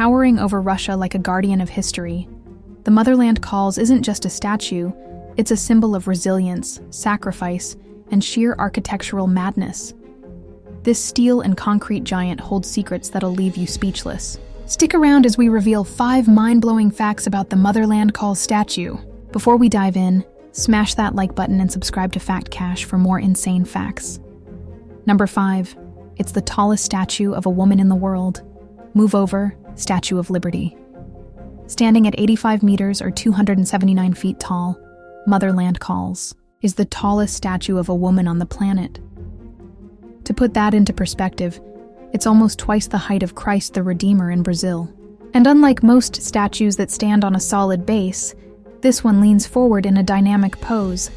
Towering over Russia like a guardian of history, the Motherland Calls isn't just a statue, it's a symbol of resilience, sacrifice, and sheer architectural madness. This steel and concrete giant holds secrets that'll leave you speechless. Stick around as we reveal 5 mind-blowing facts about the Motherland Calls statue. Before we dive in, smash that like button and subscribe to Fact Cache for more insane facts. Number 5. It's the tallest statue of a woman in the world. Move over, Statue of Liberty. Standing at 85 meters or 279 feet tall, Motherland Calls is the tallest statue of a woman on the planet. To put that into perspective, it's almost twice the height of Christ the Redeemer in Brazil. And unlike most statues that stand on a solid base, this one leans forward in a dynamic pose,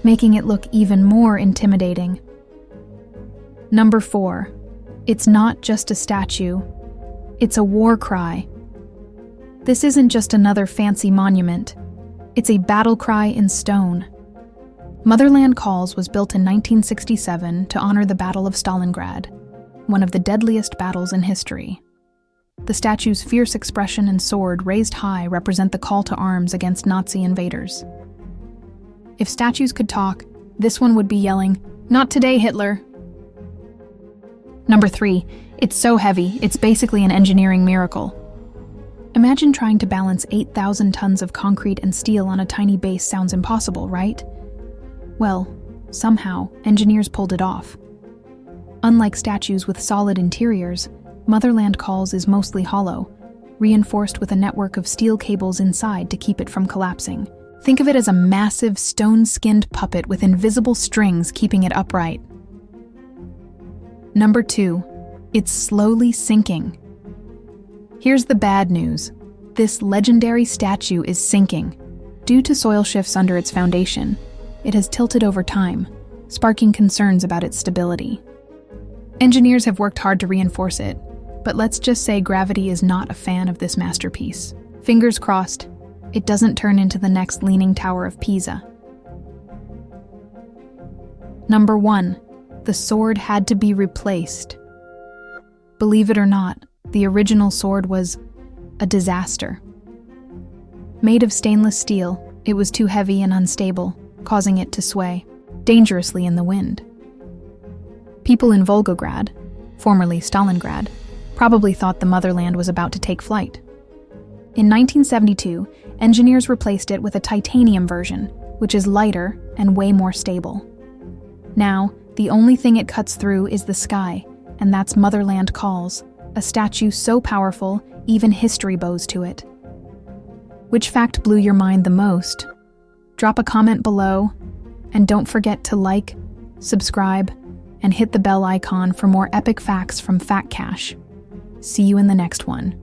making it look even more intimidating. Number 4. It's not just a statue, it's a war cry. This isn't just another fancy monument, it's a battle cry in stone. Motherland Calls was built in 1967 to honor the Battle of Stalingrad, one of the deadliest battles in history. The statue's fierce expression and sword raised high represent the call to arms against Nazi invaders. If statues could talk, this one would be yelling, "Not today, Hitler!" Number 3. It's so heavy, it's basically an engineering miracle. Imagine trying to balance 8,000 tons of concrete and steel on a tiny base. Sounds impossible, right? Well, somehow, engineers pulled it off. Unlike statues with solid interiors, Motherland Calls is mostly hollow, reinforced with a network of steel cables inside to keep it from collapsing. Think of it as a massive stone-skinned puppet with invisible strings keeping it upright. Number 2. It's slowly sinking. Here's the bad news. This legendary statue is sinking. Due to soil shifts under its foundation, it has tilted over time, sparking concerns about its stability. Engineers have worked hard to reinforce it, but let's just say gravity is not a fan of this masterpiece. Fingers crossed, it doesn't turn into the next Leaning Tower of Pisa. Number 1. The sword had to be replaced. Believe it or not, the original sword was a disaster. Made of stainless steel, it was too heavy and unstable, causing it to sway dangerously in the wind. People in Volgograd, formerly Stalingrad, probably thought the motherland was about to take flight. In 1972, engineers replaced it with a titanium version, which is lighter and way more stable. Now, the only thing it cuts through is the sky, and that's Motherland Calls, a statue so powerful, even history bows to it. Which fact blew your mind the most? Drop a comment below, and don't forget to like, subscribe, and hit the bell icon for more epic facts from Fact Cache. See you in the next one.